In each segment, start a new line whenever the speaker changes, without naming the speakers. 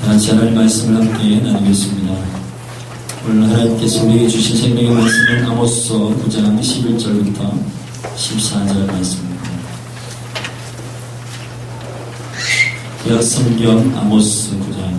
같이 하나님 말씀을 함께 나누겠습니다. 오늘 하나님께서 우리에게 주신 생명의 말씀은 아모스서 9장 11절부터 14절 말씀입니다. 구약 성경 아모스 9장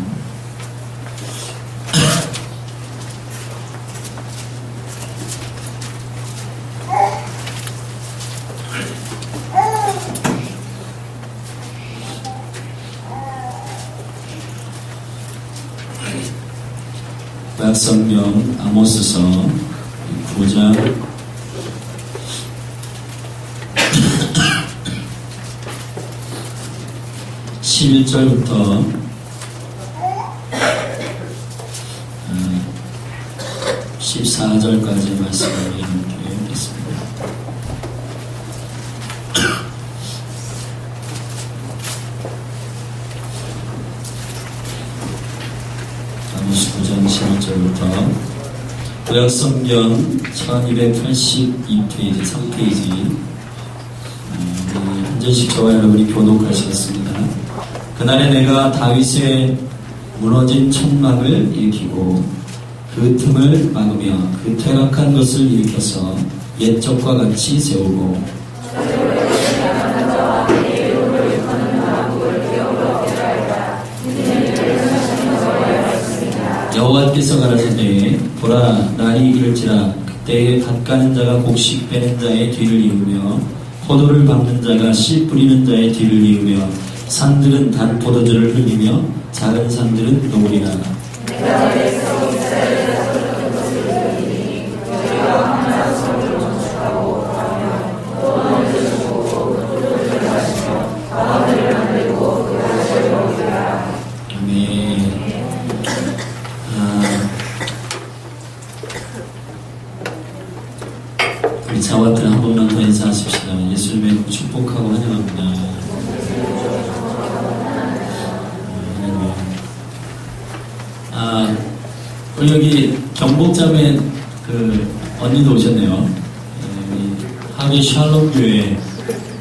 구약 성경 아모스서 9장 11절부터 14절까지 말씀을 읽겠습니다. 아모스 9장 11절부터 구약 성경 1282페이지 3페이지 한 절씩 저와 여러분이 교독하시겠습니다. 그날에 내가 다윗의 무너진 천막을 일으키고 그 틈을 막으며 그 퇴락한 것을 일으켜서 옛적과 같이 세우고 여호와께서 가라사대 보라 날이 이를지라 그때에 갓 가는 자가 곡식 빼는 자의 뒤를 이으며 포도를 밟는 자가 씨 뿌리는 자의 뒤를 이으며 산들은 단 포도주를 흘리며 작은 산들은 녹으리라. 우리 자와들 한 번만 더 인사하십시다. 예수님의 축복하고 환영합니다. 우리 여기 경복자매 그 언니도 오셨네요. 우리 하위 샬롬교회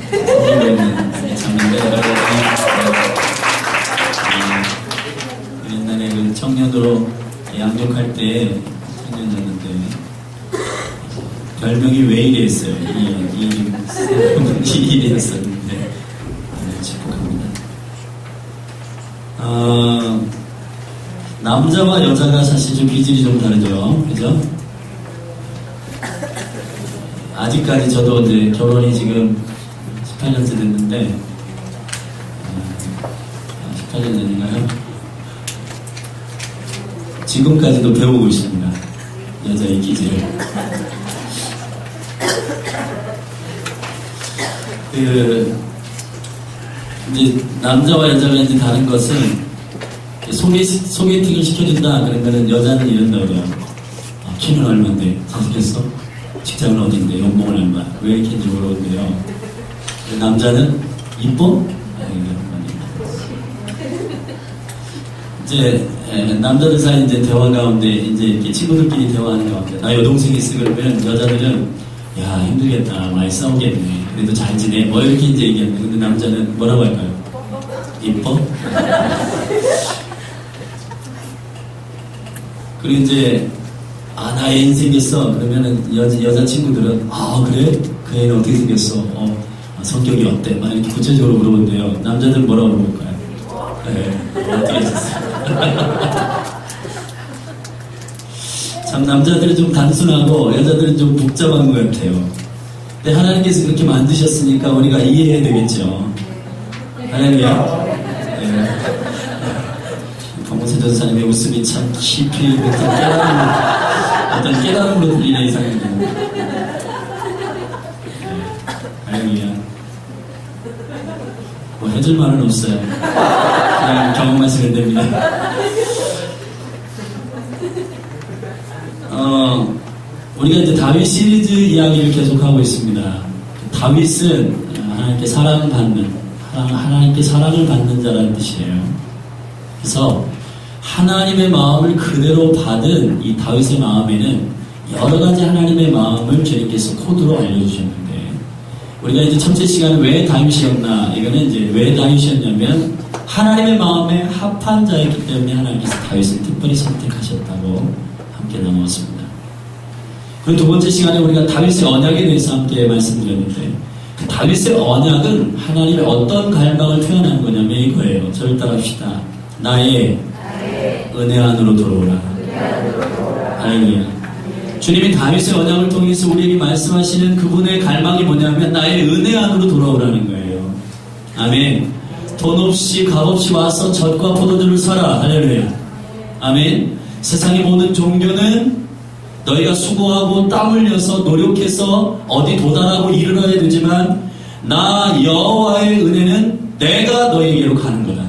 섬기고 있는 자매인데 옛날에 그 청년으로 양육할 때 청년이었는데 별명이 왜 이래 했어요. 이 일이 했었는데 축복합니다. 남자와 여자가 사실 좀 기질이 좀 다르죠. 그죠? 아직까지 저도 이제 결혼이 지금 18년째 됐는데 18년 전인가요? 지금까지도 배우고 있습니다. 여자의 기질을. 이제 남자와 여자가 이제 다른 것은 소개팅을 시켜준다 그러면은 여자는 이런다 그래요. 키는 얼마인데 잘생겼어? 직장은 어딘데? 연봉은 얼마? 왜 이렇게 물어본대요. 남자는 이뻐? 이제 남자들 사이 이제 대화 가운데 이제 이렇게 친구들끼리 대화하는 가운데 나 여동생이 있어 그러면 여자들은 야 힘들겠다 많이 싸우겠네 그래도 잘 지내 뭐 이렇게 이제 얘기하는데 근데 남자는 뭐라고 할까요? 이뻐? 그리고 이제 나 애인 생겼어 그러면은 여자친구들은 그래? 그 애는 어떻게 생겼어? 성격이 어때? 막 이렇게 구체적으로 물어본대요. 남자들은 뭐라고 물어볼까요? 네, 어떻게 했었어요? 참 남자들은 좀 단순하고 여자들은 좀 복잡한 것 같아요. 근데 하나님께서 그렇게 만드셨으니까 우리가 이해해야 되겠죠. 할렐루야. 박문세 전사님의 웃음이 참 깊이 어떤 깨달음으로 들리는 이상입니다. 할렐루야. 뭐 해줄 말은 없어요. 그냥 경험하시면 됩니다. 우리가 이제 다윗 시리즈 이야기를 계속하고 있습니다. 다윗은 하나님께 하나님께 사랑을 받는 자라는 뜻이에요. 그래서 하나님의 마음을 그대로 받은 이 다윗의 마음에는 여러 가지 하나님의 마음을 주님께서 코드로 알려주셨는데 우리가 이제 첫째 시간에 왜 다윗이었나 이거는 이제 왜 다윗이었냐면 하나님의 마음에 합한 자였기 때문에 하나님께서 다윗을 특별히 선택하셨다고 함께 나누었습니다. 그리고 두 번째 시간에 우리가 다윗의 언약에 대해서 함께 말씀드렸는데, 그 다윗의 언약은 하나님의 어떤 갈망을 표현하는 거냐면 이거예요. 저를 따라합시다. 나의 은혜 안으로 들어오라. 할렐루야. 주님이 다윗의 언약을 통해서 우리에게 말씀하시는 그분의 갈망이 뭐냐면 나의 은혜 안으로 돌아오라는 거예요. 아멘. 돈 없이 값없이 와서 젖과 포도주를 사라. 할렐루야. 아멘. 세상의 모든 종교는 너희가 수고하고 땀 흘려서 노력해서 어디 도달하고 이르러야 되지만 나 여호와의 은혜는 내가 너희에게로 가는 거다.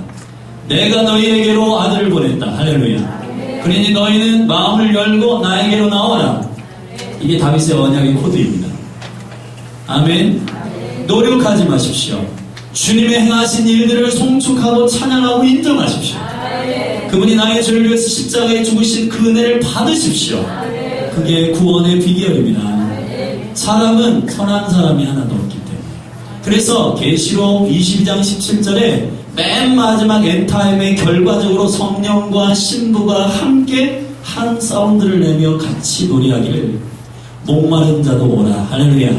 내가 너희에게로 아들을 보냈다. 할렐루야. 그러니 너희는 마음을 열고 나에게로 나와라. 이게 다윗의 언약의 코드입니다. 아멘. 노력하지 마십시오. 주님의 행하신 일들을 송축하고 찬양하고 인정하십시오. 그분이 나의 죄를 위해서 십자가에 죽으신 그 은혜를 받으십시오. 그게 구원의 비결입니다. 사람은 선한 사람이 하나도 없기 때문에. 그래서 계시록 22장 17절에 맨 마지막 엔타임의 결과적으로 성령과 신부가 함께 한 사운드를 내며 같이 노래하기를 목마른 자도 오라. 할렐루야.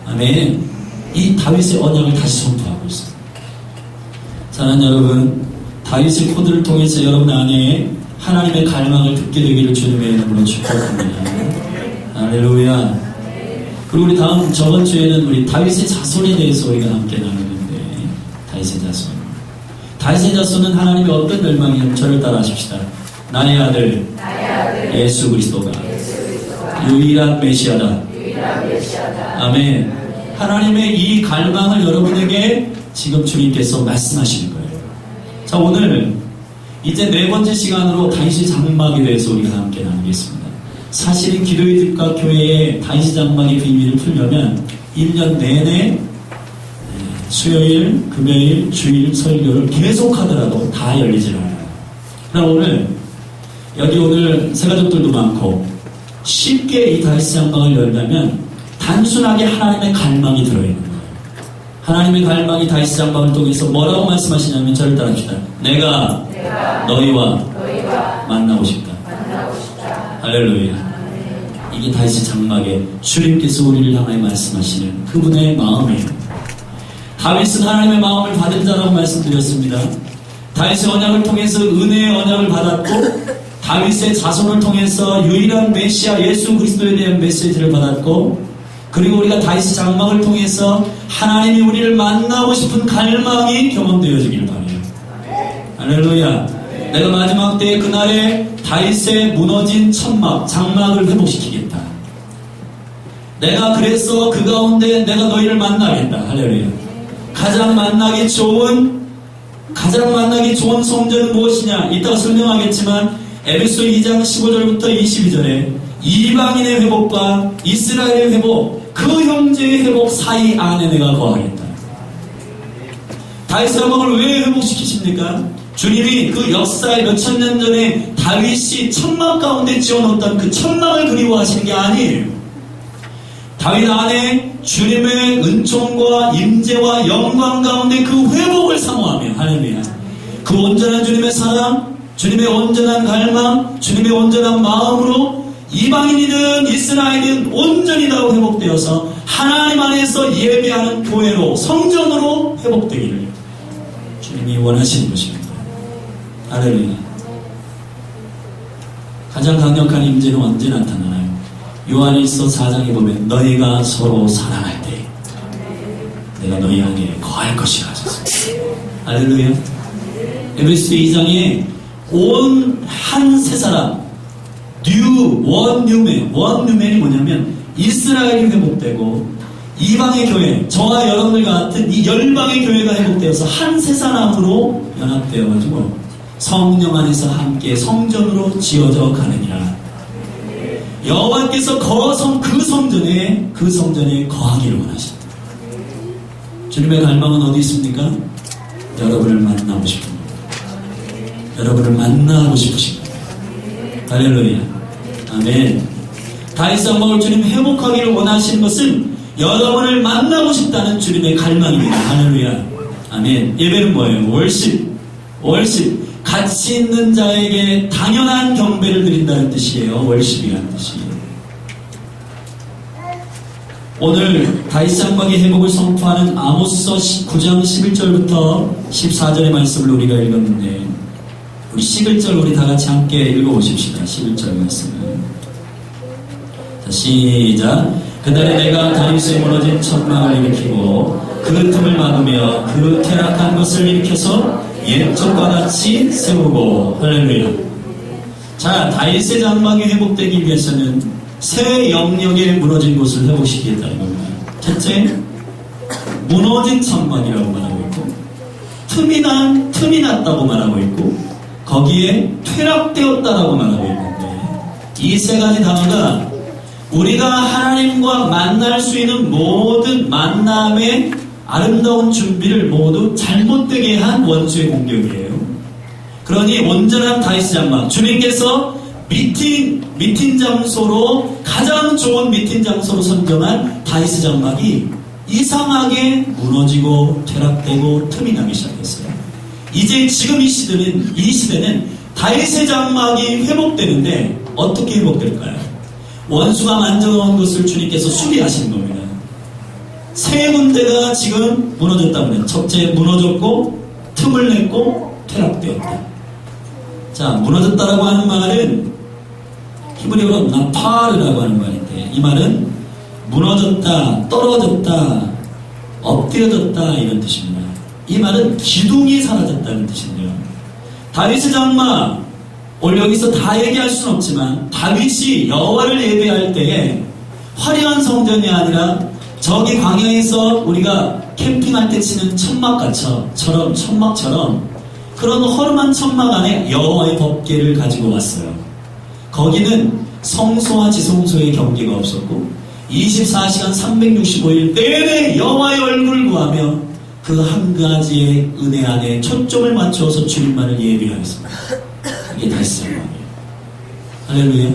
아멘. 이 다윗의 언약을 다시 선포하고 있습니다. 사랑하는 여러분, 다윗의 코드를 통해서 여러분 안에 하나님의 갈망을 듣게 되기를 주님의 이름으로 축복합니다. 할렐루야. 그리고 우리 저번 주에는 우리 다윗의 자손에 대해서 우리가 함께 나누는데, 다윗의 자손. 다윗의 자손은 하나님의 어떤 열망이냐면 저를 따라 하십시다. 나의 아들 예수 그리스도가 유일한 메시아다. 아멘. 하나님의 이 갈망을 여러분에게 지금 주님께서 말씀하시는 거예요. 자, 오늘 이제 네 번째 시간으로 다윗의 장막에 대해서 우리가 함께 나누겠습니다. 사실은 기도의 집과 교회의 다윗의 장막의 비밀을 풀려면 1년 내내 수요일, 금요일, 주일 설교를 계속하더라도 다 열리질 않아요. 그러나 오늘 새가족들도 많고 쉽게 이 다윗의 장막을 열려면 단순하게 하나님의 갈망이 들어있는 거예요. 하나님의 갈망이 다윗의 장막을 통해서 뭐라고 말씀하시냐면 저를 따라합시다. 내가 너희와 만나고 싶다. 할렐루야. 이게 다윗의 장막에 주님께서 우리를 향하여 말씀하시는 그분의 마음이에요. 다윗은 하나님의 마음을 받은 자라고 말씀드렸습니다. 다윗의 언약을 통해서 은혜의 언약을 받았고 다윗의 자손을 통해서 유일한 메시아 예수 그리스도에 대한 메시지를 받았고, 그리고 우리가 다윗의 장막을 통해서 하나님이 우리를 만나고 싶은 갈망이 경험되어지길 바라요. 할렐루야. 내가 마지막 때에 그날에 다윗의 무너진 천막, 장막을 회복시키겠다. 내가 그래서 그 가운데 내가 너희를 만나겠다. 할렐루야. 가장 만나기 좋은 성전은 무엇이냐? 이따가 설명하겠지만 에베소 2장 15절부터 22절에 이방인의 회복과 이스라엘의 회복, 그 형제의 회복 사이 안에 내가 거하겠다. 다윗의 장막을 왜 회복시키십니까? 주님이 그 역사의 몇천 년 전에 다윗이 천막 가운데 지어놓았던 그 천막을 그리워하시는 게 아니에요. 다윗 안에 주님의 은총과 임재와 영광 가운데 그 회복을 사모하며, 할렐루야. 그 온전한 주님의 사랑, 주님의 온전한 갈망, 주님의 온전한 마음으로 이방인이든 이스라엘이든 온전히 다 회복되어서 하나님 안에서 예배하는 교회로, 성전으로 회복되기를 주님이 원하시는 것입니다. 할렐루야. 가장 강력한 임재는 언제 나타나나요? 요한일서 4장에 보면 너희가 서로 사랑할 때 내가 너희 안에 거할 것이라 하셨습니다. 할렐루야. 에베소 2장에 온 한 세 사람, 원뉴맨이 뭐냐면 이스라엘이 회복되고 이방의 교회, 저와 여러분들 같은 이 열방의 교회가 회복되어서 한 세 사람으로 연합되어가지고 성령 안에서 함께 성전으로 지어져 가느니라. 여호와께서 그 성전에 거하기를 원하십니다. 주님의 갈망은 어디 있습니까? 여러분을 만나고 싶습니다. 여러분을 만나고 싶으십니다. 할렐루야. 아멘. 다윗의 장막을 주님 회복하기를 원하시는 것은 여러분을 만나고 싶다는 주님의 갈망입니다. 할렐루야. 아멘. 예배는 뭐예요? 월십. 가치 있는 자에게 당연한 경배를 드린다는 뜻이에요. 월십이라는 뜻이에요. 오늘 다윗 장막의 회복을 선포하는 아모스서 9장 11절부터 14절의 말씀을 우리가 읽었는데, 우리 11절 우리 다 같이 함께 읽어보십시다. 11절 말씀을. 자, 시작. 그날에 내가 다윗의 무너진 천막을 일으키고 그 틈을 막으며 그 퇴락한 것을 일으켜서 옛적과 같이 세우고. 할렐루야. 자, 다윗의 장막이 회복되기 위해서는 새 영역에 무너진 곳을 회복시키겠다는 겁니다. 첫째, 무너진 천막이라고 말하고 있고, 틈이 났다고 말하고 있고, 거기에 퇴락되었다라고 말하고 있는데, 이 세 가지 단어가 우리가 하나님과 만날 수 있는 모든 만남의 아름다운 준비를 모두 잘못되게 한 원수의 공격이에요. 그러니 온전한 다윗 장막, 주님께서 미팅 장소로, 가장 좋은 미팅 장소로 선정한 다윗 장막이 이상하게 무너지고 퇴락되고 틈이 나기 시작했어요. 이제 지금 이 시대는 다윗의 장막이 회복되는데 어떻게 회복될까요? 원수가 만져놓은 것을 주님께서 수리하신 겁니다. 세 군데가 지금 무너졌다고 해요. 첫째, 무너졌고 틈을 냈고 퇴락되었다. 자, 무너졌다라고 하는 말은 히브리어로 나파르라고 하는 말인데, 이 말은 무너졌다, 떨어졌다, 엎드려졌다 이런 뜻입니다. 이 말은 기둥이 사라졌다는 뜻인데요. 다윗의 장막, 오늘 여기서 다 얘기할 수는 없지만 다윗이 여호와를 예배할 때에 화려한 성전이 아니라 저기 광야에서 우리가 캠핑할 때 치는 천막처럼 그런 허름한 천막 안에 여호와의 법궤를 가지고 왔어요. 거기는 성소와 지성소의 경계가 없었고 24시간 365일 내내 여호와의 얼굴을 구하며 그 한 가지의 은혜 안에 초점을 맞추어서 주님만을 예배하였습니다. 이게 다윗의 장막이에요. 할렐루야.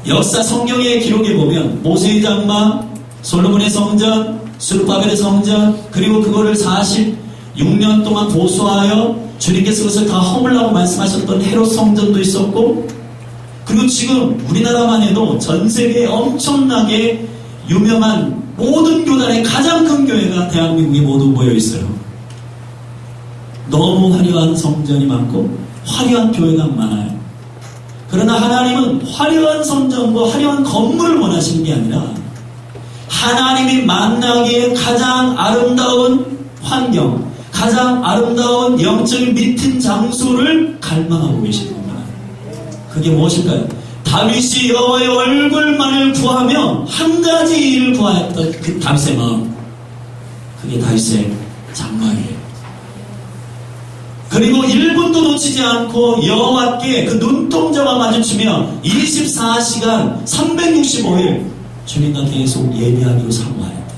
역사 성경의 기록에 보면 모세의 장막, 솔로몬의 성전, 스룹바벨의 성전, 그리고 그거를 46년 동안 보수하여 주님께서 그것을 다 허물라고 말씀하셨던 헤롯 성전도 있었고, 그리고 지금 우리나라만 해도 전 세계에 엄청나게 유명한 모든 교단의 가장 큰 교회가 대한민국에 모두 모여 있어요. 너무 화려한 성전이 많고 화려한 교회가 많아요. 그러나 하나님은 화려한 성전과 화려한 건물을 원하시는 게 아니라 하나님이 만나기에 가장 아름다운 환경, 가장 아름다운 영적인 미팅 장소를 갈망하고 계시는 겁니다. 그게 무엇일까요? 다윗이 여호와의 얼굴만을 구하며 한 가지 일을 구하였던 그 다윗의 마음, 그게 다윗의 장막이에요. 그리고 1분도 놓치지 않고 여호와께 그 눈동자와 마주치며 24시간 365일 주님과 계속 예배하기로 사모하였다.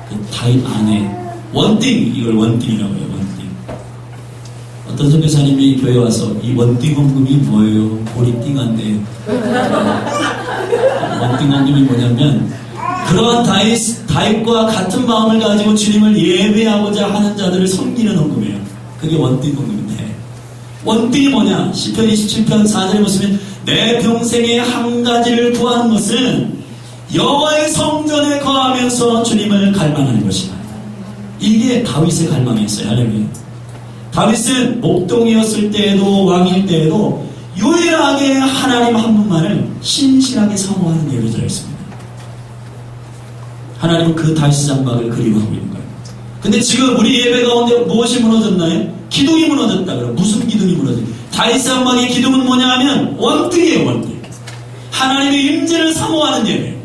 그 다윗 안에 원띵, 이걸 원띵이라고 해요. 원띵. 어떤 선교사님이 교회 와서 이 원띵 헌금이 뭐예요? 볼이 띵한데. 원띵 헌금이 뭐냐면 그러한 다윗과 같은 마음을 가지고 주님을 예배하고자 하는 자들을 섬기는 헌금이에요. 그게 원띵 헌금인데, 원띵이 뭐냐? 시편 27편 4절에 보시면 내 평생에 한 가지를 구하는 것은 여호와의 성전에 거하면서 주님을 갈망하는 것이다. 이게 다윗의 갈망이었어요. 할렐루야. 다윗은 목동이었을 때에도 왕일 때에도 유일하게 하나님 한 분만을 신실하게 사모하는 예배자였습니다. 하나님은 그 다윗의 장막을 그리워하고 있는 거예요. 근데 지금 우리 예배 가운데 무엇이 무너졌나요? 기둥이 무너졌다. 그럼 무슨 기둥이 무너졌나요? 다윗의 장막의 기둥은 뭐냐 하면 원등이에요. 원등. 하나님의 임재를 사모하는 예배.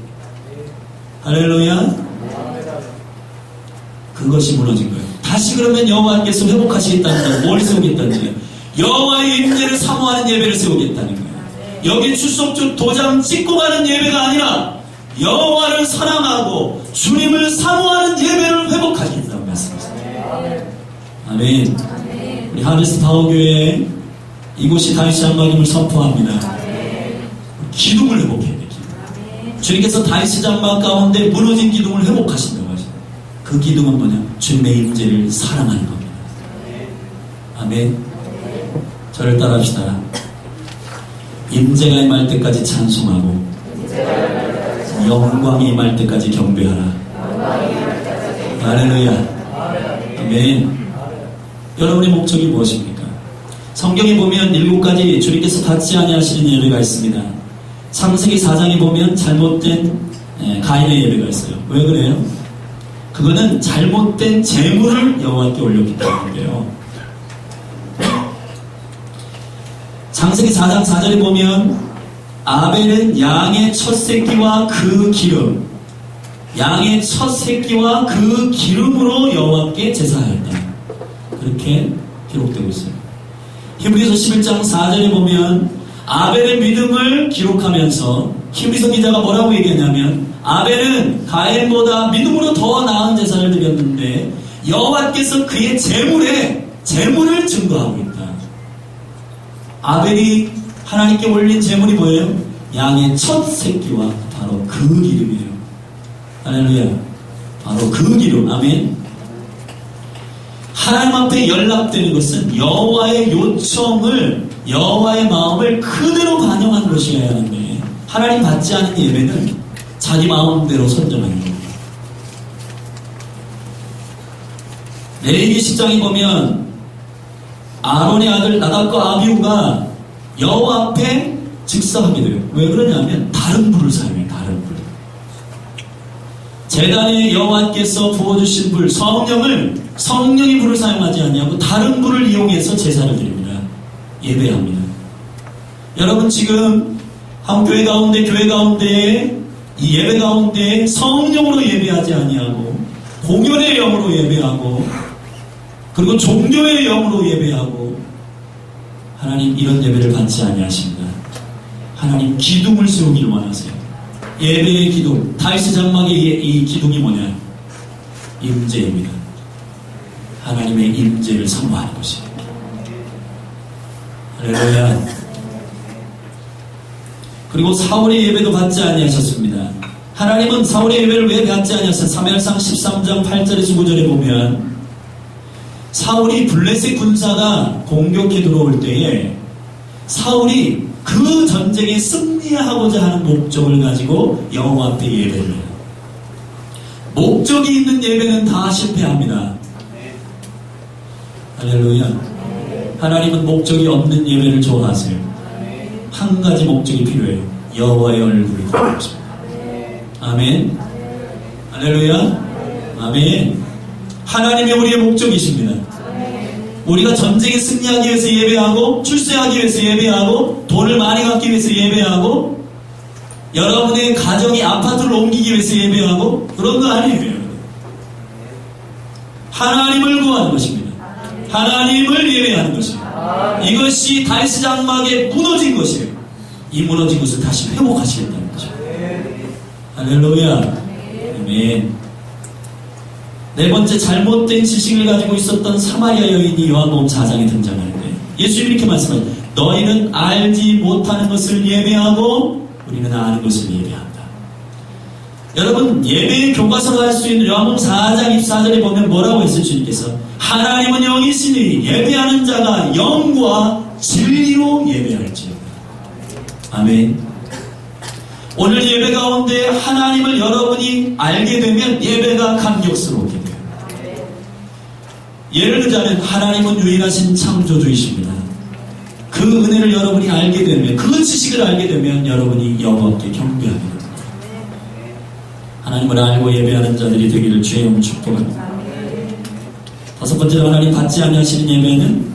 할렐루야. 그것이 무너진 거예요. 다시 그러면 여호와께서 회복하시겠다는 거예요. 뭘 세우겠다는 거예요? 여호와의 임재를 사모하는 예배를 세우겠다는 거예요. 여기 출석주 도장 찍고 가는 예배가 아니라 여호와를 사랑하고 주님을 사모하는 예배를 회복하시겠다는 말씀이십니다. 아멘. 우리 하늘스 파워교회 이곳이 다윗의 장막임을 선포합니다. 기둥을 회복해야 돼요. 주님께서 다윗의 장막 가운데 무너진 기둥을 회복하신다고 하십니다. 그 그 기둥은 뭐냐? 주님의 임재를 사랑하는 겁니다. 아멘. 저를 따라합시다. 임재가 임할 때까지 찬송하고 영광이 임할 때까지 경배하라. 할렐루야. 아멘. 여러분의 목적이 무엇입니까? 성경에 보면 7가지 주님께서 받지 아니하시는 예배가 있습니다. 창세기 4장에 보면 잘못된 가인의 예배가 있어요. 왜 그래요? 그거는 잘못된 재물을 여호와께 올렸기 때문인데요. 창세기 4장 4절에 보면 아벨은 양의 첫 새끼와 그 기름, 양의 첫 새끼와 그 기름으로 여호와께 제사하였다. 그렇게 기록되고 있어요. 히브리서 11장 4절에 보면 아벨의 믿음을 기록하면서 히브리서 기자가 뭐라고 얘기했냐면 아벨은 가인보다 믿음으로 더 나은 제사를 드렸는데 여호와께서 그의 재물을 증거하고 있다. 아벨이 하나님께 올린 재물이 뭐예요? 양의 첫 새끼와 바로 그 기름이에요. 할렐루야. 바로 그 기름. 아멘. 하나님 앞에 연락되는 것은 여호와의 요청을, 여호와의 마음을 그대로 반영한 것이어야 하는데 하나님 받지 않은 예배는 자기 마음대로 선정하는 겁니다. 레위기 10장에 보면 아론의 아들 나답과 아비후가 여호와 앞에 직사하게 돼요. 왜 그러냐면 다른 불을 사용해요. 다른 불. 제단에 여호와께서 부어주신 불, 성령이 불을 사용하지 않냐고 다른 불을 이용해서 제사를 드립니다. 예배합니다. 여러분 지금 한 교회 가운데 이 예배 가운데 성령으로 예배하지 아니하고 공연의 영으로 예배하고 그리고 종교의 영으로 예배하고 하나님 이런 예배를 받지 아니하십니다. 하나님 기둥을 세우기를 원하세요. 예배의 기둥, 다윗의 장막의 이 기둥이 뭐냐? 임재입니다. 하나님의 임재를 사모하는 것입니다. 할렐루야. 그리고 사울의 예배도 받지 아니하셨습니다. 하나님은 사울의 예배를 왜 받지 아니하셨어요? 사무엘상 13장 8절에서 9절에 보면 사울이 블레셋 군사가 공격해 들어올 때에 사울이 그 전쟁에 승리하고자 하는 목적을 가지고 여호와 앞에 예배를 해요. 목적이 있는 예배는 다 실패합니다. 할렐루야. 하나님은 목적이 없는 예배를 좋아하세요. 한 가지 목적이 필요해요. 여호와의 얼굴을 보는 것입니다. 아멘. 할렐루야. 아멘. 하나님이 우리의 목적이십니다. 우리가 전쟁에 승리하기 위해서 예배하고 출세하기 위해서 예배하고 돈을 많이 갖기 위해서 예배하고 여러분의 가정이 아파트를 옮기기 위해서 예배하고 그런 거 아니에요. 하나님을 구하는 것입니다. 하나님을 예배하는 것입니다. 이것이 다윗의 장막에 무너진 것이에요. 이 무너진 것을 다시 회복하시겠다는 거죠. 할렐루야. 아멘. 네 번째, 잘못된 지식을 가지고 있었던 사마리아 여인이 요한복음 4장에 등장하는데 예수님이 이렇게 말씀하세요. 너희는 알지 못하는 것을 예배하고 우리는 아는 것을 예배한다. 여러분 예배의 교과서가 할 수 있는 요한복음 4장 24절에 보면 뭐라고 했어요? 주님께서 하나님은 영이시니 예배하는 자가 영과 진리로 예배할지어다. 아멘. 오늘 예배 가운데 하나님을 여러분이 알게 되면 예배가 감격스럽게 돼요. 예를 들자면 하나님은 유일하신 창조주이십니다. 그 은혜를 여러분이 알게 되면, 그 지식을 알게 되면 여러분이 여호와께 경배하게 됩니다. 하나님을 알고 예배하는 자들이 되기를 주의 이름으로 축복합니다. 다섯 번째로 하나님 받지 아니하시는 예배는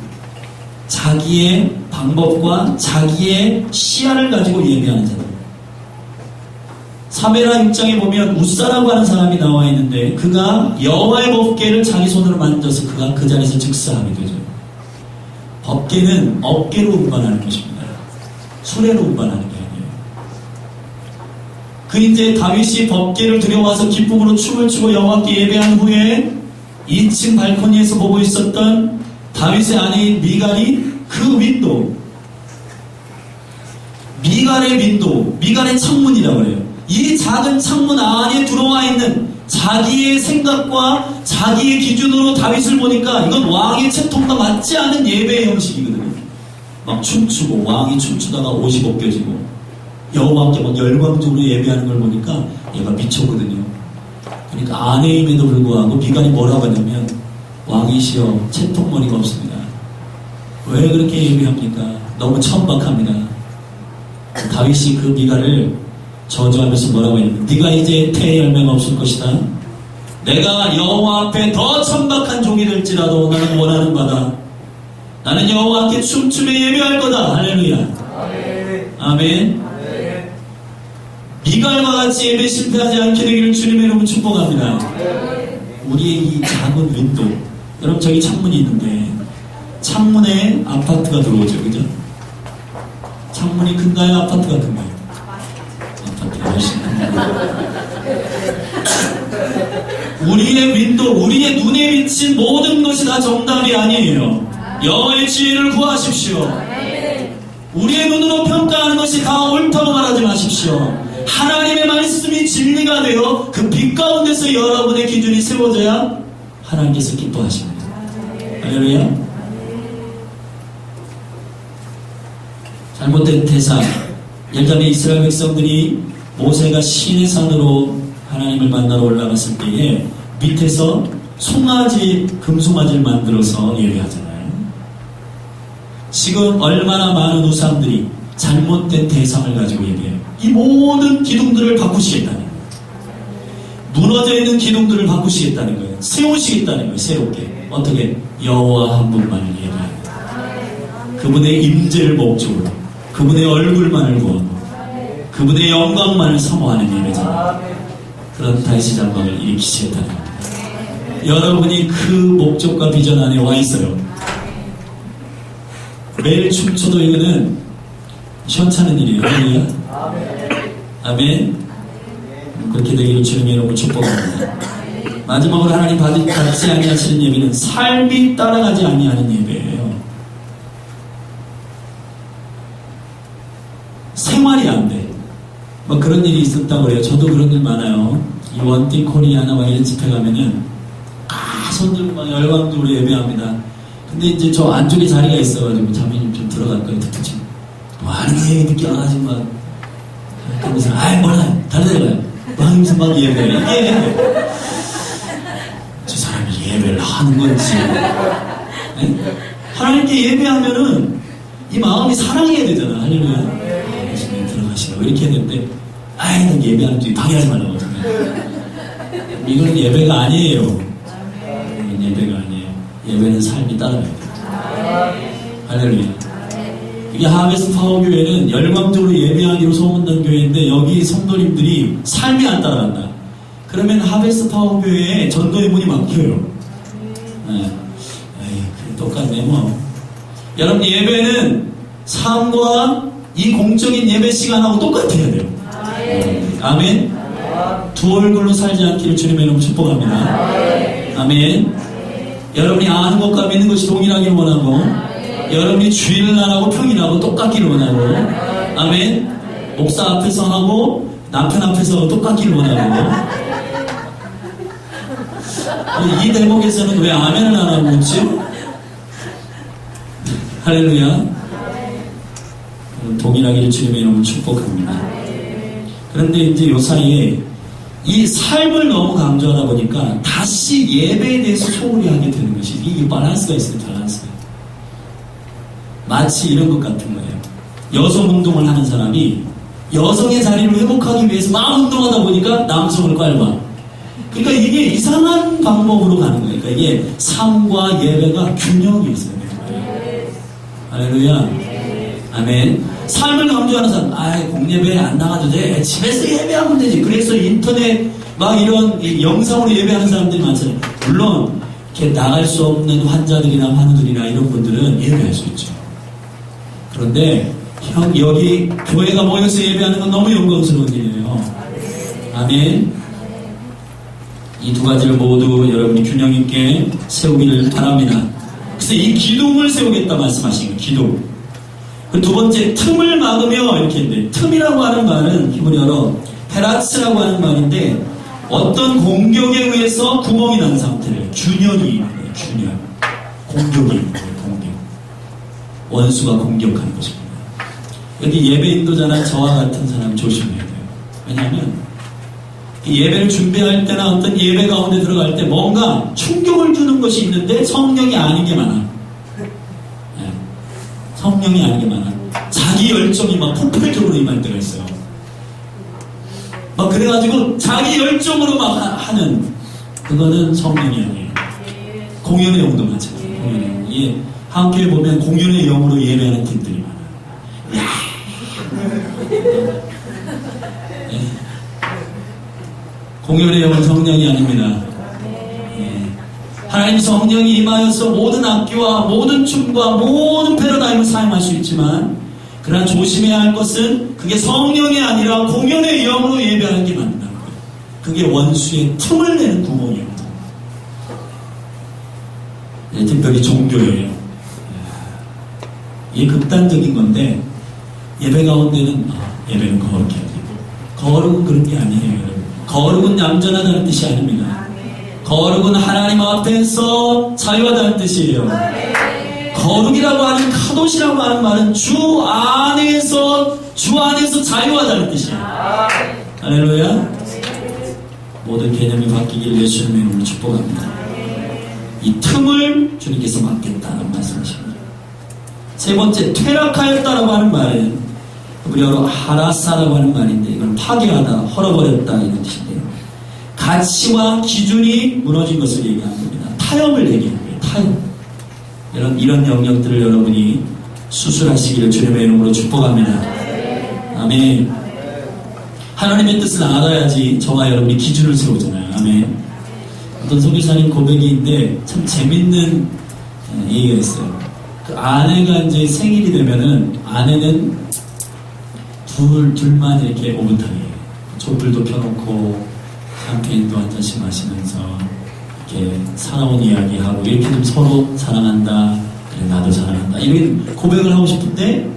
자기의 방법과 자기의 시야를 가지고 예배하는 자들. 사무엘하 6장에 보면 우사라고 하는 사람이 나와 있는데 그가 여호와의 법궤를 자기 손으로 만져서 그가 그 자리에서 즉사하게 되죠. 법궤는 어깨로 운반하는 것입니다. 수레로 운반하는 게 아니에요. 그 이제 다윗이 법궤를 들여와서 기쁨으로 춤을 추고 여호와께 예배한 후에 2층 발코니에서 보고 있었던 다윗의 아내인 미갈이 그 윈도우, 미갈의 윈도우, 미갈의 창문이라고 해요. 이 작은 창문 안에 들어와 있는 자기의 생각과 자기의 기준으로 다윗을 보니까 이건 왕의 채통과 맞지 않은 예배의 형식이거든요. 막 춤추고 왕이 춤추다가 옷이 벗겨지고 여호와께 막 열광적으로 예배하는 걸 보니까 얘가 미쳤거든요. 그러니까 아내임에도 불구하고 미갈이 뭐라고 하냐면 왕이시여 채통머리가 없습니다. 왜 그렇게 예배합니까? 너무 천박합니다. 다윗이 그 미갈을 저주하면서 뭐라고 했냐면 네가 이제 태의 열매가 없을 것이다. 내가 여호와 앞에 더 천박한 종이 될지라도 나는 원하는 바다. 나는 여호와께 춤추며 예배할 거다. 할렐루야. 아멘. 아멘. 미갈과 같이 예배 실패하지 않게 되기를 주님의 이름으로 축복합니다. 우리의 이 작은 윈도, 여러분 저기 창문이 있는데 창문에 아파트가 들어오죠, 그죠? 창문이 큰가요? 아파트가 큰가요? 아파트가 훨씬 큽니다. 우리의 윈도, 우리의 눈에 비친 모든 것이 다 정답이 아니에요. 여호와의 지혜를 구하십시오. 우리의 눈으로 평가하는 것이 다 옳다고 말하지 마십시오. 하나님의 말씀이 진리가 되어 그 빛 가운데서 여러분의 기준이 세워져야 하나님께서 기뻐하십니다. 할렐루야. 잘못된 대상. 예를 들면 이스라엘 백성들이 모세가 시내 산으로 하나님을 만나러 올라갔을 때에 밑에서 송아지, 금송아지를 만들어서 예배하잖아요. 지금 얼마나 많은 우상들이 잘못된 대상을 가지고 예배해요. 이 모든 기둥들을 바꾸시겠다는 거예요. 무너져 있는 기둥들을 바꾸시겠다는 거예요. 세우시겠다는 거예요. 새롭게. 어떻게? 여호와 한 분만을 예배합니다. 그분의 임재를 목적으로, 그분의 얼굴만을 구하고, 그분의 영광만을 사모하는 예배잖아요. 그런 다윗의 장막을 일으키시겠다는 겁니다. 여러분이 그 목적과 비전 안에 와 있어요. 매일 춤춰도 이거는 시원찮은 일이에요. 할렐루야. 아멘. 그렇게 되기를 주님의 이름으로 축복합니다. 마지막으로 하나님 받지 아니하시는 예배는 삶이 따라가지 아니하는 예배예요. 생활이 안 돼. 뭐 그런 일이 있었다고 그래요. 저도 그런 일 많아요. 이 원띵 코리아나 막 이런 집회 가면은 손들고 막 열광적으로 예배합니다. 근데 이제 저 안쪽에 자리가 있어가지고 자매님 좀 들어갈까요? 툭툭 치고 뭐 하는 게 늦게 와가지고 막 그러면서 아이 몰라 다른 데 가요. 막 하면서 막 예배해. 이게 저 사람이 예배를 하는 건지. 네? 하나님께 예배하면은 이 마음이 사랑해야 되잖아. 할렐루야. 예수님 들어가시라고 이렇게 해야 되는데 아이 난 예배하는 중에 방해하지 말라고 하잖아요. 이건 예배가 아니에요. 이건 예배가 아니에요. 예배는 삶이 따라가야 돼요. 할렐루야. 이게 하베스트 파워 교회는 열광적으로 예배하기로 소문난 교회인데 여기 성도님들이 삶이 안 따라간다. 그러면 하베스트 파워 교회에 전도의 문이 막혀요. 네. 에이, 똑같네 뭐. 여러분 예배는 삶과 이 공적인 예배 시간하고 똑같아야 돼요. 아멘. 두 얼굴로 살지 않기를 주님의 이름으로 축복합니다. 아멘. 여러분이 아는 것과 믿는 것이 동일하기를 원하고 여러분이 주일을 안 하고 평일하고 똑같기를 원하고 아멘. 목사 앞에서 하고 남편 앞에서 똑같기를 원하고 이 대목에서는 왜 아멘을 안 하고 있지? 할렐루야. 동일하기를 주님의 이름으로 축복합니다. 그런데 이제 요 사이에 이 삶을 너무 강조하다 보니까 다시 예배에 대해서 소홀히 하게 되는 것이 이게 밸런스가 있어요. 밸런스가. 마치 이런 것 같은 거예요. 여성 운동을 하는 사람이 여성의 자리를 회복하기 위해서 막 운동하다 보니까 남성을 깔봐. 그러니까 이게 이상한 방법으로 가는 거예요. 그러니까 이게 삶과 예배가 균형이 있어야 돼요. 할렐루야. 아멘. 삶을 강조하는 사람, 공예배에 안 나가도 돼. 집에서 예배하면 되지. 그래서 인터넷 막 이런 영상으로 예배하는 사람들이 많잖아요. 물론 이렇게 나갈 수 없는 환자들이나 환우들이나 이런 분들은 예배할 수 있죠. 그런데 여기 교회가 모여서 예배하는 건 너무 영광스러운 일이에요. 아멘. 이 두 가지를 모두 여러분이 균형 있게 세우기를 바랍니다. 그래서 이 기둥을 세우겠다 말씀하신 거예요. 기둥. 그 두 번째, 틈을 막으며 이렇게 했는데, 틈이라고 하는 말은 히브리어로 페라츠라고 하는 말인데, 어떤 공격에 의해서 구멍이 난 상태를 균열이 있는 거예요. 균열. 공격이 있는 거예요. 공격. 원수가 공격하는 것입니다. 여기 예배 인도자나 저와 같은 사람 조심해야 돼요. 왜냐하면 예배를 준비할 때나 어떤 예배 가운데 들어갈 때 뭔가 충격을 주는 것이 있는데 성령이 아닌 게 많아. 네. 성령이 아닌 게 많아. 자기 열정이 막 폭발적으로 임할 때가 있어요. 막 그래가지고 자기 열정으로 막 하는 그거는 성령이 아니에요. 공연의 영도 마찬가지예요. 공연의 영. 예, 함께 보면 공연의 영으로 예배하는 팀들이 많아요. 예. 공연의 영은 성령이 아닙니다. 예. 하나님 성령이 임하여서 모든 악기와 모든 춤과 모든 패러다임을 사용할 수 있지만 그러나 조심해야 할 것은 그게 성령이 아니라 공연의 영으로 예배하는 게 맞다는 거예요. 그게 원수의 틈을 내는 구멍이에요. 네, 특별히 종교예요. 이게 극단적인 건데 예배 가운데는 예배는 거룩해야 돼요. 거룩은 그런 게 아니에요. 여러분. 거룩은 얌전하다는 뜻이 아닙니다. 거룩은 하나님 앞에서 자유하다는 뜻이에요. 거룩이라고 하는 카도시라고 하는 말은 주 안에서 자유하다는 뜻이에요. 할렐루야. 모든 개념이 바뀌길 예수님의 이름으로 축복합니다. 이 틈을 주님께서 막겠다는 말씀이십니다. 세 번째, 퇴락하였다라고 하는 말은 우리어로 하라사라고 하는 말인데 이건 파괴하다, 헐어버렸다 이런 뜻인데요. 가치와 기준이 무너진 것을 얘기하는 겁니다. 타협을 얘기하는 거예요. 타협. 이런 영역들을 여러분이 수술하시기를 주님의 이름으로 축복합니다. 아멘. 하나님의 뜻을 알아야지 저와 여러분이 기준을 세우잖아요. 아멘. 어떤 선교사님 고백인데 참 재밌는 얘기가 있어요. 그 아내가 이제 생일이 되면은 아내는 둘만 이렇게 오붓하게 촛불도 펴놓고 샴페인도 한 잔씩 마시면서 이렇게 살아온 이야기하고 이렇게 좀 서로 사랑한다, 그래 나도 사랑한다 이런 고백을 하고 싶은데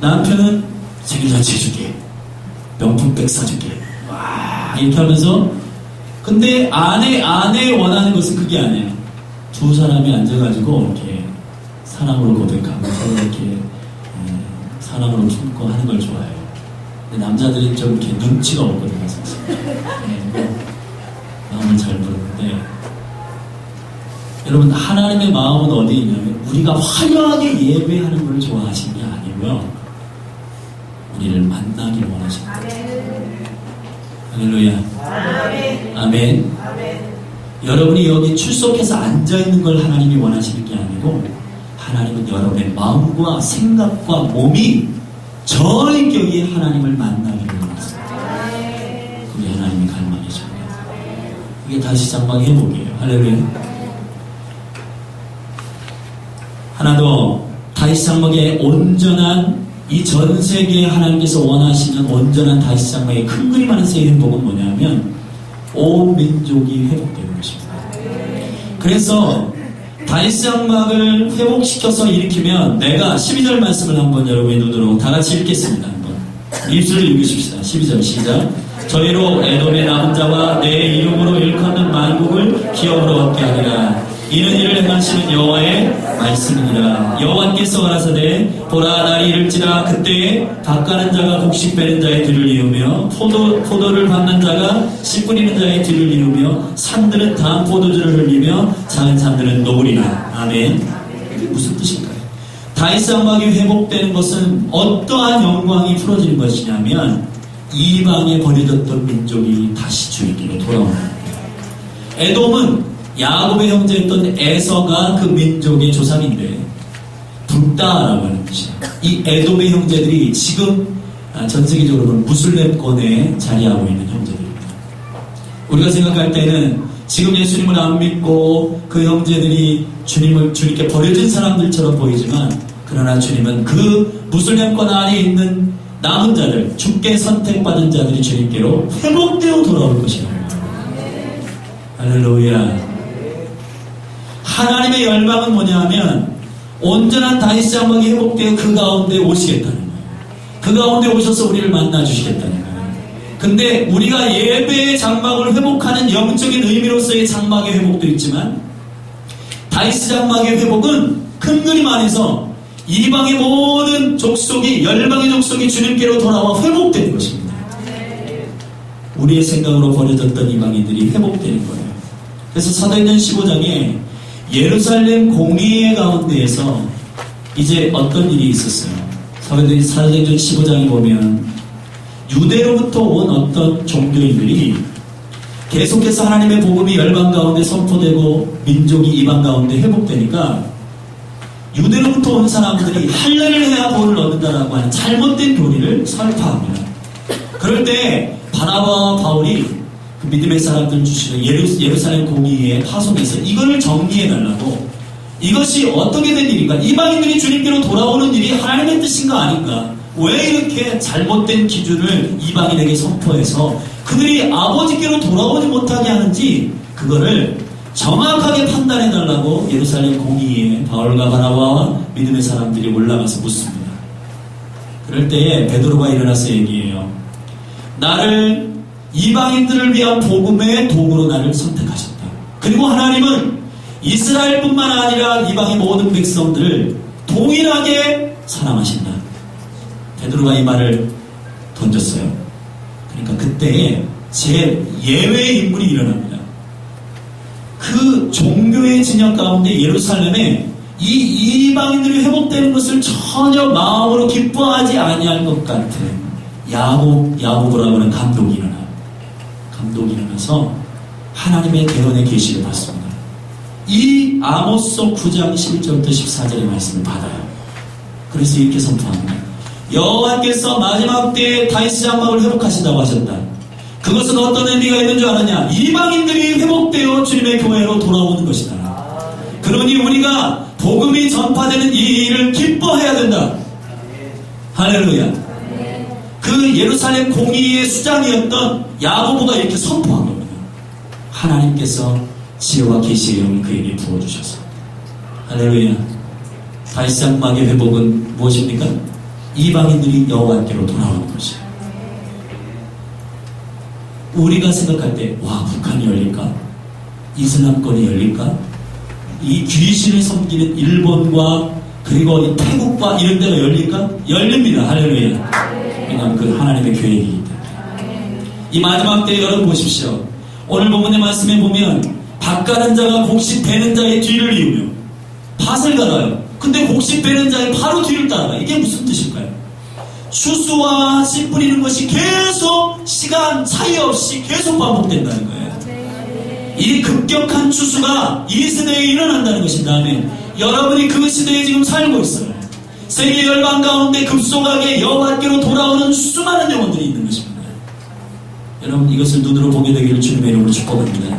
남편은 생일잔치 해줄게, 명품백 사줄게, 와 이렇게 하면서 근데 아내 원하는 것은 그게 아니에요. 두 사람이 앉아가지고 이렇게 사랑으로 고백하고 서로 이렇게 사랑으로 품고 하는 걸 좋아해요. 근데 남자들이 좀 이렇게 눈치가 없거든요. 사실. 마음을 잘 부르는데 여러분 하나님의 마음은 어디 있냐면 우리가 화려하게 예배하는 걸 좋아하시는 게 아니고요. 우리를 만나길 원하십니다. 할렐루야. 아멘. 아멘. 아멘. 여러분이 여기 출석해서 앉아있는 걸 하나님이 원하시는 게 아니고 하나님은 여러분의 마음과 생각과 몸이 전인격이 하나님을 만나기를 원하십니다. 그게 하나님의 갈망이십니다. 이게 다시 장막 회복이에요. 할렐루야. 하나 더 다시 장막의 온전한 이 전 세계에 하나님께서 원하시는 온전한 다시 장막의 큰 그림 안에서의 회복은 뭐냐면 온 민족이 회복되는 것입니다. 그래서 다시 장막을 회복시켜서 일으키면 내가 12절 말씀을 한번 여러분의 눈으로 다 같이 읽겠습니다. 한번 입술을 읽으십시다. 12절 시작. 저희로 에돔의 남은 자와 내 이름으로 일컫는 만국을 기업으로 얻게 하리라. 이는 이를 행하시는 여호와의 말씀이니라. 여호와께서 가라사대 보라 날이 이를지라 그때에 닦아는 자가 곡식 빼는 자의 뒤를 이으며 포도를 밟는 자가 씨 뿌리는 자의 뒤를 이으며 산들은 단 포도주를 흘리며 작은 산들은 녹으리라. 아멘. 이게 무슨 뜻일까요? 다윗 장막이 회복되는 것은 어떠한 영광이 풀어지는 것이냐면 이방에 버려졌던 민족이 다시 주에게로 돌아오는 거예요. 에돔은 야곱의 형제였던 에서가 그 민족의 조상인데 북다라고 하는 뜻이에요. 이 에돔의 형제들이 지금 전 세계적으로 보면 무슬림권에 자리하고 있는 형제들입니다. 우리가 생각할 때는 지금 예수님을 안 믿고 그 형제들이 주님께 버려진 사람들처럼 보이지만 그러나 주님은 그 무슬림권 안에 있는 남은 자들, 주께 선택받은 자들이 주님께로 회복되어 돌아올 것이라고 합니다. 할렐루야. 하나님의 열망은 뭐냐면 온전한 다윗 장막이 회복되어 그 가운데 오시겠다는 거예요. 그 가운데 오셔서 우리를 만나 주시겠다는 거예요. 근데 우리가 예배의 장막을 회복하는 영적인 의미로서의 장막의 회복도 있지만 다윗 장막의 회복은 큰 그림 안에서 이방의 모든 족속이 열방의 족속이 주님께로 돌아와 회복되는 것입니다. 우리의 생각으로 버려졌던 이방인들이 회복되는 거예요. 그래서 사도행전 15장에 예루살렘 공의회 가운데에서 이제 어떤 일이 있었어요. 사도행전 15장에 보면 유대로부터 온 어떤 종교인들이 계속해서 하나님의 복음이 열방 가운데 선포되고 민족이 이방 가운데 회복되니까 유대로부터 온 사람들이 할례를 해야 복을 얻는다라고 하는 잘못된 교리를 설파합니다. 그럴 때 바나바와 바울이 그 믿음의 사람들 주시는 예루살렘 공의회에 파송해서 이거를 정리해달라고, 이것이 어떻게 된 일인가, 이방인들이 주님께로 돌아오는 일이 하나님의 뜻인가 아닌가, 왜 이렇게 잘못된 기준을 이방인에게 선포해서 그들이 아버지께로 돌아오지 못하게 하는지 그거를 정확하게 판단해달라고 예루살렘 공의회에 바울과 바나바와 믿음의 사람들이 올라가서 묻습니다. 그럴 때에 베드로가 일어나서 얘기해요. 나를 이방인들을 위한 복음의 도구로 나를 선택하셨다. 그리고 하나님은 이스라엘뿐만 아니라 이방의 모든 백성들을 동일하게 사랑하신다. 베드로가 이 말을 던졌어요. 그러니까 그때에 제 예외의 인물이 일어납니다. 그 종교의 진영 가운데 예루살렘에 이 이방인들이 회복되는 것을 전혀 마음으로 기뻐하지 아니할 것 같은 야고보라고 하는 감독이 일어나요. 감독이 일어나서 하나님의 대언의 계시를 받습니다. 이 아모스 9장 11절부터 14절의 말씀을 받아요. 그래서 이렇게 선포합니다. 여호와께서 마지막 때에 다윗 장막을 회복하신다고 하셨다. 그것은 어떤 의미가 있는 줄 아느냐? 이방인들이 회복되어 주님의 교회로 돌아오는 것이다. 그러니 우리가 복음이 전파되는 이 일을 기뻐해야 된다. 할렐루야. 그 예루살렘 공의의 수장이었던 야고보가 이렇게 선포한 겁니다. 하나님께서 지혜와 계시의 영을 그에게 부어주셔서. 할렐루야. 다윗 장막의 회복은 무엇입니까? 이방인들이 여호와께로 돌아오는 것이에요. 우리가 생각할 때, 와, 북한이 열릴까? 이슬람권이 열릴까? 이 귀신을 섬기는 일본과 그리고 이 태국과 이런 데가 열릴까? 열립니다. 할렐루야. 왜냐하면 그 하나님의 계획이기 때문에. 이 마지막 때 여러분 보십시오. 오늘 본문의 말씀에 보면 밭 가는 자가 곡식 베는 자의 뒤를 이으며 밭을 갈아요. 근데 곡식 베는 자의 바로 뒤를 따라가. 이게 무슨 뜻일까요? 추수와 씨 뿌리는 것이 계속 시간 차이 없이 계속 반복된다는 거예요. 이 급격한 추수가 이 시대에 일어난다는 것입니다. 아멘. 여러분이 그 시대에 지금 살고 있어요. 세계 열방 가운데 급속하게 여호와께로 돌아오는 수많은 영혼들이 있는 것입니다. 여러분 이것을 눈으로 보게 되기를 주님의 이름으로 축복합니다.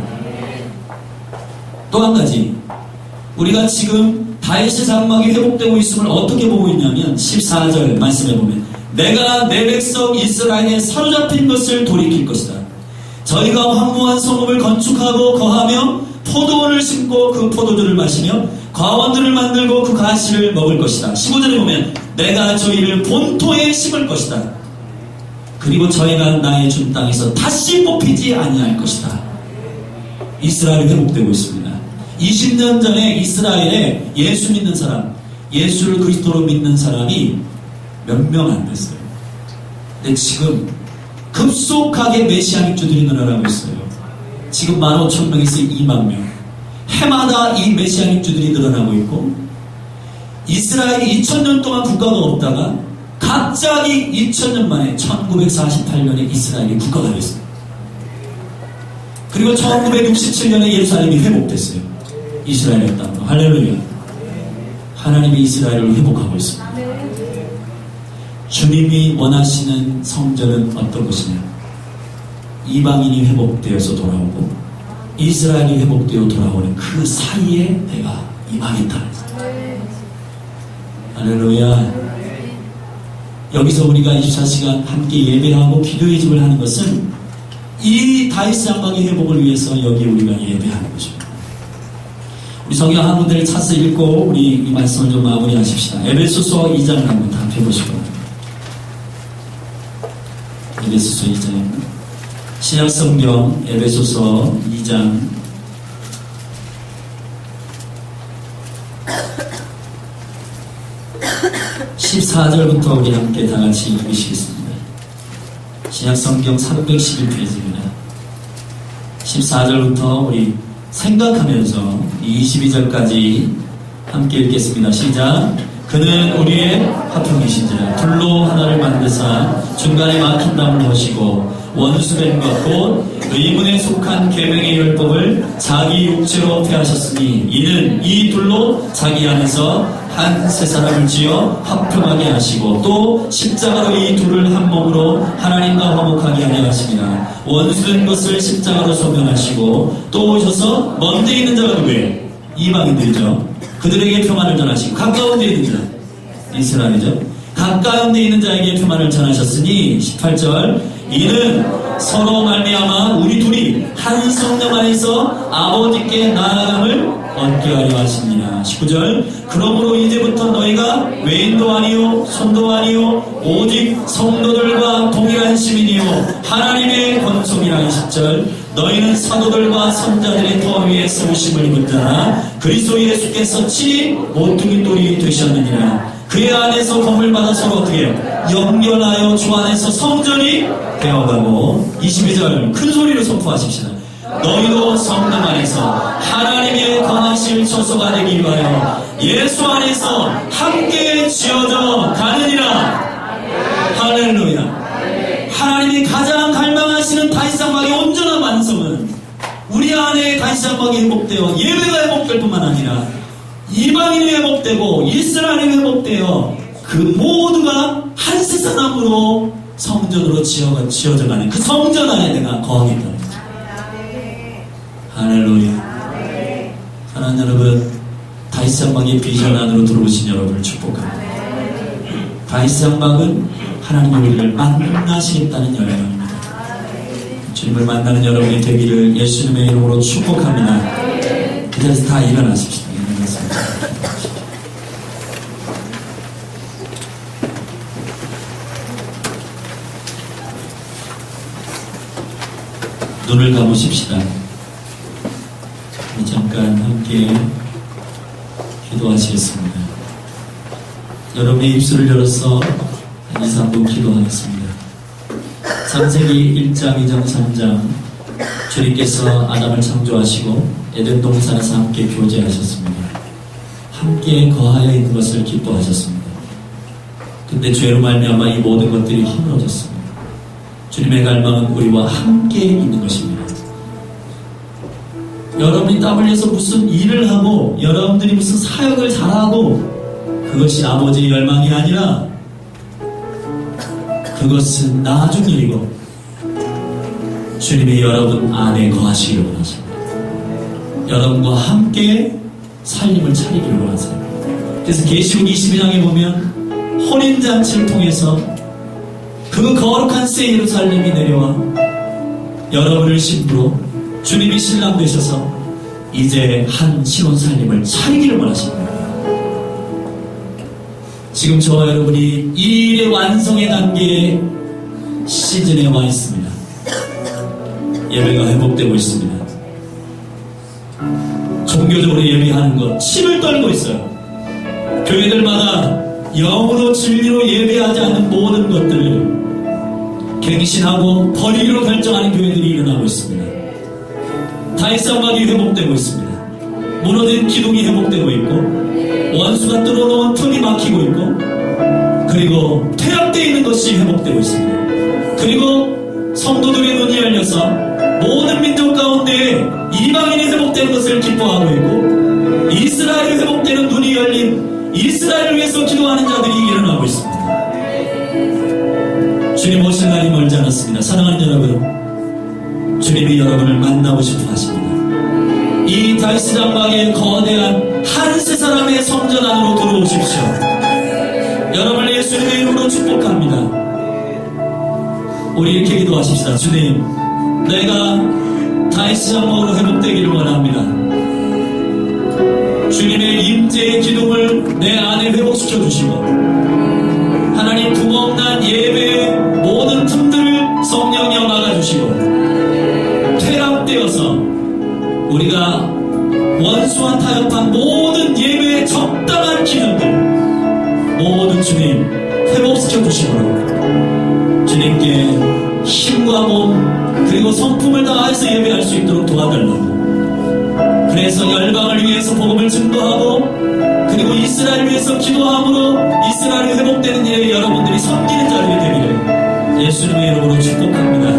또 한 가지, 우리가 지금 다윗의 장막이 회복되고 있음을 어떻게 보고 있냐면 14절 말씀해 보면 내가 내 백성 이스라엘에 사로잡힌 것을 돌이킬 것이다. 저희가 황무한 성읍을 건축하고 거하며 포도원을 심고 그 포도주를 마시며 과원들을 만들고 그 가시를 먹을 것이다. 15절에 보면 내가 저희를 본토에 심을 것이다. 그리고 저희가 나의 준 땅에서 다시 뽑히지 아니할 것이다. 이스라엘이 회복되고 있습니다. 20년 전에 이스라엘에 예수 믿는 사람, 예수를 그리스도로 믿는 사람이 몇 명 안 됐어요. 근데 지금 급속하게 메시아닉주들이 늘어나고 있어요. 지금 15,000명에서 2만 명. 해마다 이 메시아닉주들이 늘어나고 있고, 이스라엘이 2000년 동안 국가가 없다가 갑자기 2000년 만에 1948년에 이스라엘이 국가가 됐어요. 그리고 1967년에 예루살렘이 회복됐어요. 이스라엘의 땅으로. 할렐루야. 하나님이 이스라엘을 회복하고 있습니다. 주님이 원하시는 성전은 어떤 것이냐? 이방인이 회복되어서 돌아오고 이스라엘이 회복되어 돌아오는 그 사이에 내가 임하겠다. 할렐루야. 여기서 우리가 24시간 함께 예배하고 기도의 집을 하는 것은 이 다윗 장막의 회복을 위해서 여기 우리가 예배하는 것입니다. 우리 성경 한 군데를 찾아서 읽고 우리 이 말씀을 좀 마무리하십시다. 에베소서 2장을 한번 다 펴보시고 에베소서 2장, 신약성경 에베소서 2장 14절부터 우리 함께 다같이 읽으시겠습니다. 신약성경 311페이지입니다. 14절부터 우리 생각하면서 22절까지 함께 읽겠습니다. 시작. 그는 우리의 화평이신지라 둘로 하나를 만드사 중간에 막힌 담을 하시고 원수된 것 곧 의문에 속한 계명의 율법을 자기 육체로 폐하셨으니 이는 이 둘로 자기 안에서 한 세 사람을 지어 화평하게 하시고 또 십자가로 이 둘을 한 몸으로 하나님과 화목하게 하려 하십니다. 원수된 것을 십자가로 소멸하시고 또 오셔서 먼데 있는 자가 누구예요? 이방인들이죠. 그들에게 평안을 전하시고 가까운 데 있는 자 이스라엘이죠. 가까운 데 있는 자에게 평안을 전하셨으니 18절 이는 서로 말미암아 우리 둘이 한 성령 안에서 아버지께 나아감을 얻게 하려 하십니다. 19절 그러므로 이제부터 너희가 외인도 아니요 손도 아니요 오직 성도들과 동일한 시민이요 하나님의 권속이라. 20절 너희는 사도들과 선자들의 터 위에 세우심을 입은 자라 그리스도 예수께서 친히 모퉁이 돌이 되셨느니라. 그의 안에서 검을 받아 서로 어떻게 해요? 연결하여 주 안에서 성전이 되어가고. 22절 큰 소리로 선포하십시다. 너희도 성령 안에서 하나님의 거하실 처소가 되기 위하여 예수 안에서 함께 지어져 가느니라. 할렐루야. 하나님이 가장 갈망하시는 다윗상막의 온전한 완성은 우리 안에 다윗상막이 회복되어 예배가 회복될 뿐만 아니라 이방인이 회복되고 이스라엘이 회복되어 그 모두가 한 세상으로 성전으로 지어져가는 그 성전 안에 내가 거하겠다. 할렐루야. 사랑하는 여러분, 다윗상막의 비전 안으로 들어오신 여러분을 축복합니다. 다윗상막은 하나님의 우리를 만나시겠다는 열망입니다. 주님을 만나는 여러분이 되기를 예수님의 이름으로 축복합니다. 그 자리에서 다 일어나십시다. 눈을 감으십시다. 잠깐 함께 기도하시겠습니다. 여러분의 입술을 열어서 2, 3분 기도하겠습니다. 창세기 1장, 2장, 3장 주님께서 아담을 창조하시고 에덴 동산에서 함께 교제하셨습니다. 함께 거하여 있는 것을 기뻐하셨습니다. 근데 죄로 말미암아 이 모든 것들이 힘들어졌습니다. 주님의 갈망은 우리와 함께 있는 것입니다. 여러분이 땀 흘려서 무슨 일을 하고 여러분들이 무슨 사역을 잘하고 그것이 아버지의 열망이 아니라 그것은 나중 일이고 주님이 여러분 안에 거하시기를 원하십니다. 여러분과 함께 살림을 차리기를 원하세요. 그래서 계시록 22장에 보면 혼인잔치를 통해서 그 거룩한 새 예루살렘이 내려와 여러분을 신부로 주님이 신랑 되셔서 이제 한 신혼 살림을 차리기를 원하십니다. 지금 저와 여러분이 이 일의 완성의 단계의 시즌에 와 있습니다. 예배가 회복되고 있습니다. 종교적으로 예배하는 것 침을 떨고 있어요. 교회들마다 영으로 진리로 예배하지 않는 모든 것들을 갱신하고 버리기로 결정하는 교회들이 일어나고 있습니다. 다윗상막이 회복되고 있습니다. 무너진 기둥이 회복되고 있고 원수가 뚫어놓은 틈이 막히고 있고 그리고 퇴역되어 있는 것이 회복되고 있습니다. 그리고 성도들의 눈이 열려서 모든 민족 가운데 이방인이 회복되는 것을 기뻐하고 있고 이스라엘이 회복되는 눈이 열린 이스라엘을 위해서 기도하는 자들이 일어나고 있습니다. 주님 오실 날이 멀지 않았습니다. 사랑하는 여러분, 주님이 여러분을 만나고 싶어 하십니다. 이 다윗 장막의 거대한 한 세 사람의 성전 안으로 들어오십시오. 여러분을 예수님의 이름으로 축복합니다. 우리 이렇게 기도하십시다. 주님, 내가 다윗 장막으로 회복되기를 원합니다. 주님의 임재의 기둥을 내 안에 회복시켜 주시고 하나님 구멍난 예배의 모든 틈들을 우리가 원수와 타협한 모든 예배의 적당한 기능들 모든 주님 회복시켜 주시므로 주님께 힘과 몸 그리고 성품을 다해서 예배할 수 있도록 도와달라고. 그래서 열방을 위해서 복음을 증거하고 그리고 이스라엘을 위해서 기도함으로 이스라엘이 회복되는 일에 여러분들이 섬기는 자리가 되기를 예수님의 이름으로 축복합니다.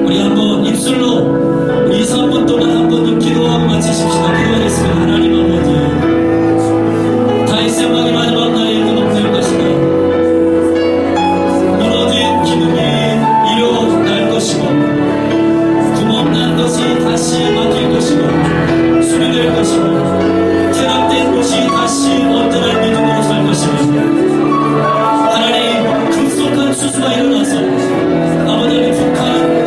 우리 한번 입술로 우리 3분 동안 한번 기도하고 마치십시다. 기도하겠습니다. 하나님 아버지, 다윗의 왕의 마지막 날에 회복될 것이다. 무너진 기능이 일어날 것이고 구멍난 것이 다시 막힐 것이고 수리될 것이고 퇴락된 곳이 다시 온전한 믿음으로 살 것이고 하나님 급속한 수수가 일어나서 아버지 북한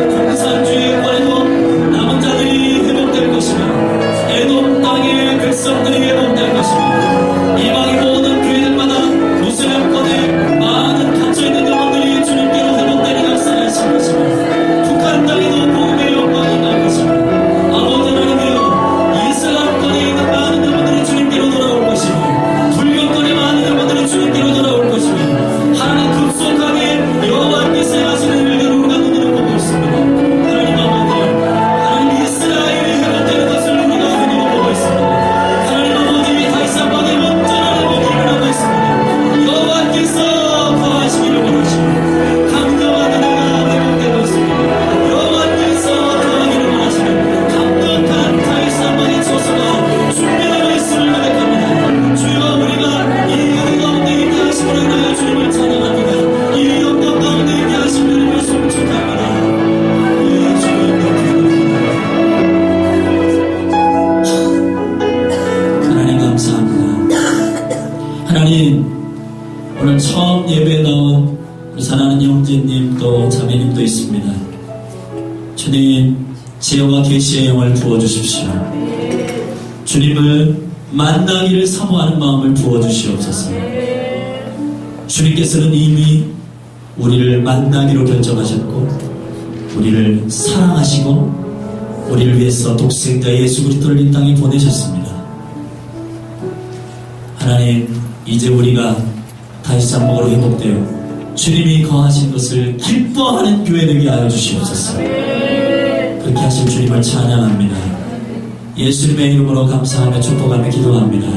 공산주의 권에도 남은 자들이 회복될 것이며 에돔 땅의 백성들이 회복될 것이며 이방의 모든 교회들마다 무슬림권에 많은 갇혀있는 영혼들이 주님께로 회복되는 역사를 하실 것이며 북한 땅에도 복음의 영광이 날 것이며 아버지 하나님이여 이슬람권에 있는 많은 영혼들이 주님께로 돌아올 것이며 불교권에 많은 영혼들이 주님께로 돌아올 것이며 하나님 급속하게 여호와께서 하시는 일들을 우리가 눈으로 보고 있습니다. 하나님 아버지, 하나님 이스라엘이 회복되는 것을 우리가 눈으로 보고 있습니다. 하나님 아버지, 다윗 왕의 온전한 회복이 일어나고 있습니다. 여호와께서 거하시기를 원하시고 강력한 은혜가 회복되고 있습니다. 여호와께서 거하기를 원하시는 강력한 다윗 왕의 조서가 준비되어 있음을 고백합니다. 주여, 우리가 이 은혜 가운데 있게 하심으로 인하여 주님을 찬양합니다. 이 영광 가운데 있게 하신 주님을 송축합니다. 예, 하나님 감사합니다. 하나님, 오늘 처음 예배에 나온 우리 사랑하는 형제님 또 자매님도 있습니다. 주님, 지혜와 계시의 영을 부어주십시오. 주님을 만나기를 사모하는 마음을 부어주시옵소서. 주님께서는 이미 우리를 만나기로 결정하셨고 우리를 사랑하시고 우리를 위해서 독생자 예수 그리스도를 이 땅에 보내셨습니다. 하나님, 이제 우리가 다시 장막으로 회복되어 주님이 거하신 것을 기뻐하는 교회 되게 하여 주시옵소서. 그렇게 하실 주님을 찬양합니다. 예수님의 이름으로 감사하며 축복하며 기도합니다.